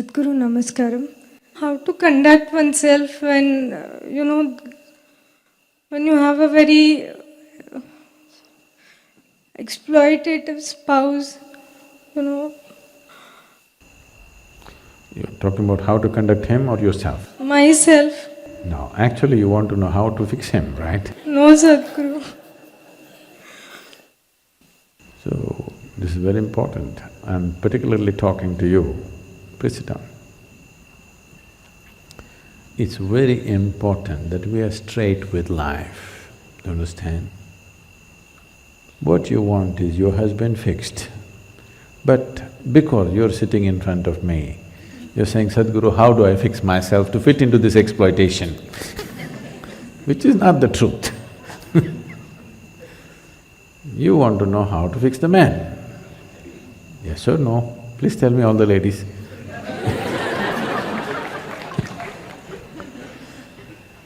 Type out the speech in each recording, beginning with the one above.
Sadhguru Namaskaram. How to conduct oneself when, when you have a very exploitative spouse, You're talking about how to conduct him or yourself? myself. No, actually you want to know how to fix him, right? No, Sadhguru. So, this is very important. I'm particularly talking to you. Please sit down. It's very important that we are straight with life, you understand? What you want is your husband fixed, but because you're sitting in front of me, you're saying, Sadhguru, how do I fix myself to fit into this exploitation? Which is not the truth. You want to know how to fix the man. Yes or no? Please tell me, all the ladies.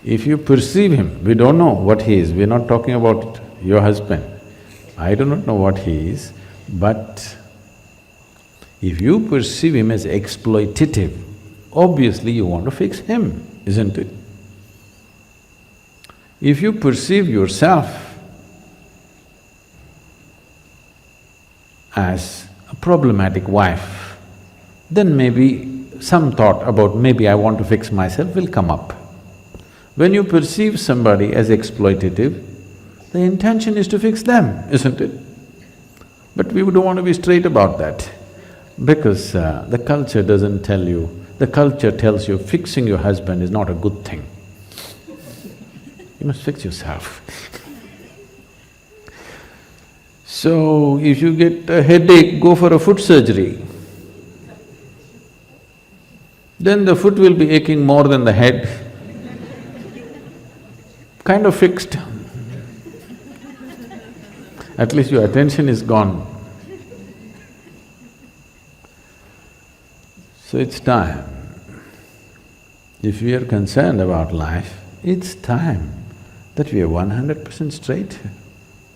If you perceive him, we don't know what he is, we're not talking about your husband. I do not know what he is, but if you perceive him as exploitative, obviously you want to fix him, isn't it? If you perceive yourself as a problematic wife, then maybe some thought about maybe I want to fix myself will come up. When you perceive somebody as exploitative, the intention is to fix them, isn't it? But we don't want to be straight about that, because the culture doesn't tell you, the culture tells you fixing your husband is not a good thing. You must fix yourself. So, if you get a headache, go for a foot surgery. Then the foot will be aching more than the head. Kind of fixed. At least your attention is gone. So it's time. If we are concerned about life, it's time that we are 100% straight,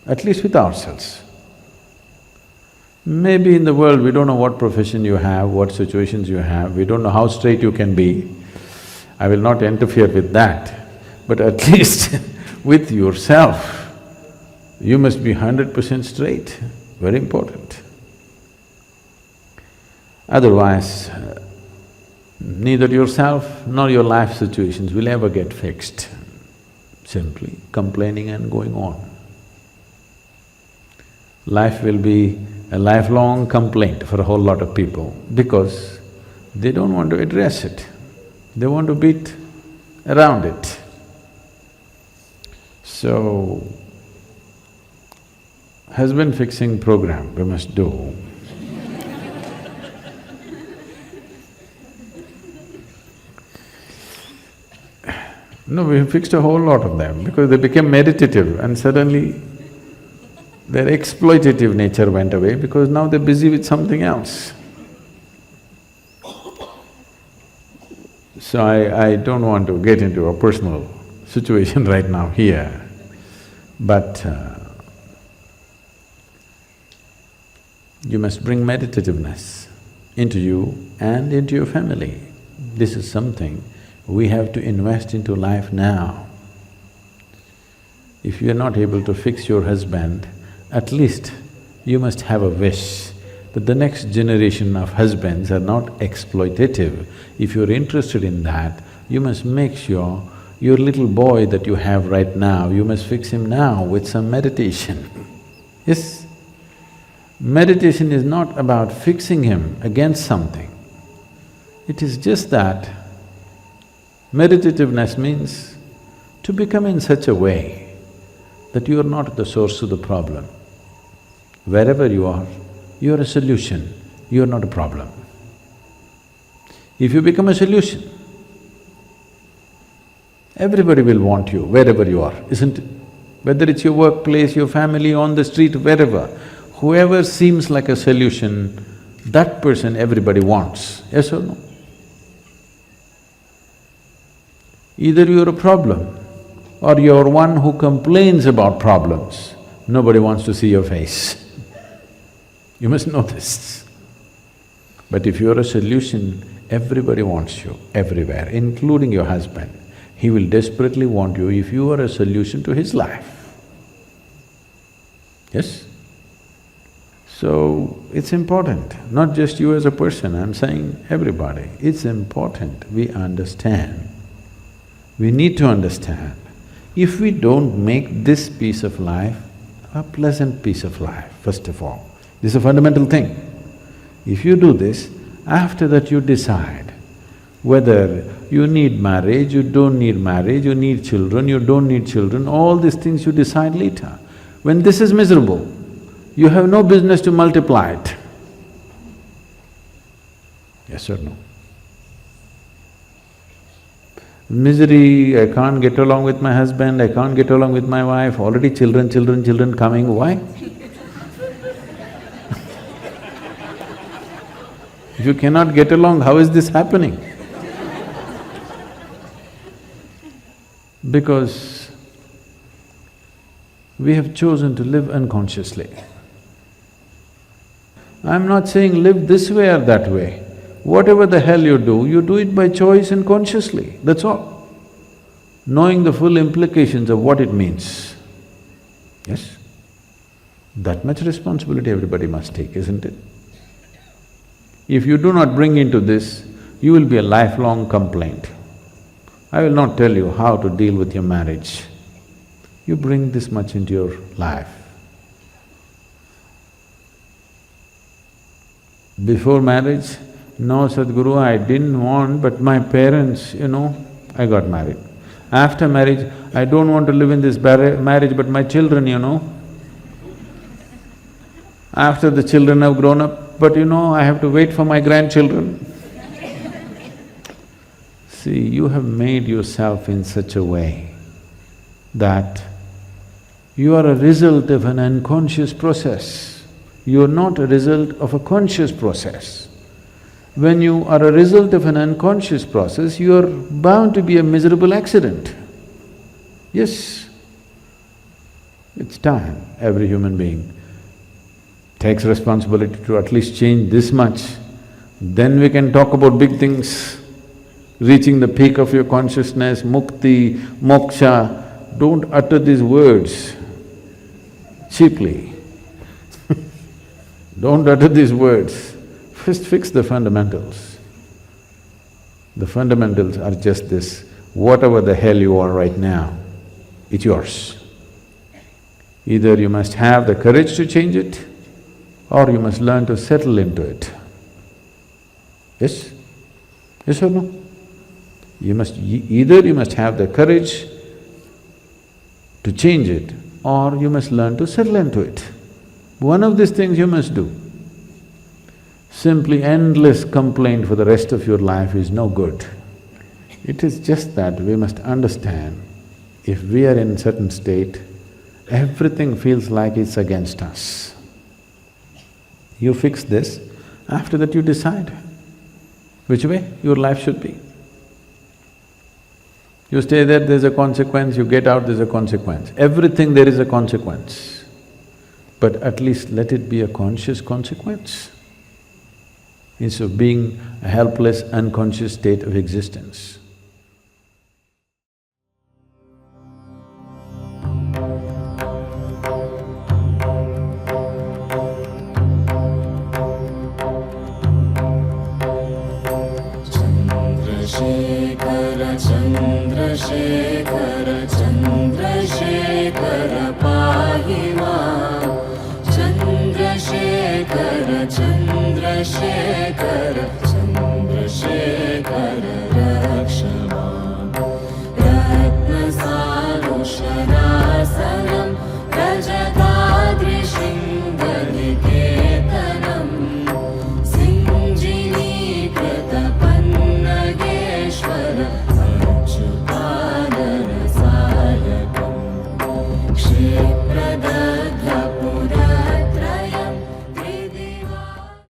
at least with ourselves. Maybe in the world we don't know what profession you have, what situations you have, we don't know how straight you can be. I will not interfere with that, but at least with yourself, you must be 100% straight, very important. Otherwise, neither yourself nor your life situations will ever get fixed, simply complaining and going on. Life will be a lifelong complaint for a whole lot of people because they don't want to address it, they want to beat around it. So, husband fixing program we must do. No, we fixed a whole lot of them because they became meditative and suddenly their exploitative nature went away because now they're busy with something else. So I don't want to get into a personal situation right now here, but you must bring meditativeness into you and into your family. This is something we have to invest into life now. If you are not able to fix your husband, at least you must have a wish that the next generation of husbands are not exploitative. If you're interested in that, you must make sure your little boy that you have right now, you must fix him now with some meditation. Yes? Meditation is not about fixing him against something. It is just that meditativeness means to become in such a way that you are not the source of the problem. Wherever you are a solution, you are not a problem. If you become a solution, everybody will want you wherever you are, isn't it? Whether it's your workplace, your family, on the street, wherever, whoever seems like a solution, that person everybody wants, yes or no? Either you're a problem or you're one who complains about problems, nobody wants to see your face. You must know this. But if you're a solution, Everybody wants you, everywhere, including your husband. He will desperately want you if you are a solution to his life. Yes? So, it's important, not just you as a person, I'm saying everybody. It's important we understand. We need to understand. If we don't make this piece of life a pleasant piece of life, first of all, this is a fundamental thing. If you do this, after that you decide whether you need marriage, you don't need marriage, you need children, you don't need children, all these things you decide later. When this is miserable, you have no business to multiply it. Yes or no? Misery, I can't get along with my husband, I can't get along with my wife, already children coming, why? If you cannot get along, how is this happening? Because we have chosen to live unconsciously. I'm not saying live this way or that way. Whatever the hell you do it by choice and consciously, that's all. Knowing the full implications of what it means. Yes? That much responsibility everybody must take, isn't it? If you do not bring into this, you will be a lifelong complaint. I will not tell you how to deal with your marriage. You bring this much into your life. Before marriage, no Sadhguru, I didn't want, but my parents, I got married. After marriage, I don't want to live in this marriage, but my children, After the children have grown up, but I have to wait for my grandchildren. See, you have made yourself in such a way that you are a result of an unconscious process. You are not a result of a conscious process. When you are a result of an unconscious process, you are bound to be a miserable accident. Yes, it's time every human being takes responsibility to at least change this much. Then we can talk about big things, reaching the peak of your consciousness, mukti, moksha. Don't utter these words cheaply. Don't utter these words. First fix the fundamentals. The fundamentals are just this: whatever the hell you are right now, it's yours. Either you must have the courage to change it, or you must learn to settle into it. Yes? Yes or no? Either you must have the courage to change it, or you must learn to settle into it. One of these things you must do. Simply endless complaint for the rest of your life is no good. It is just that we must understand, if we are in certain state, everything feels like it's against us. You fix this, after that you decide which way your life should be. You stay there, there's a consequence, you get out, there's a consequence. Everything there is a consequence. But at least let it be a conscious consequence, instead of being a helpless, unconscious state of existence. Chandrasekhar, Chandrasekhar, pahi maam. Chandrasekhar, Chandrasekhar, Chandrasekhar, raksha maam. Ratna salushanasana, rajata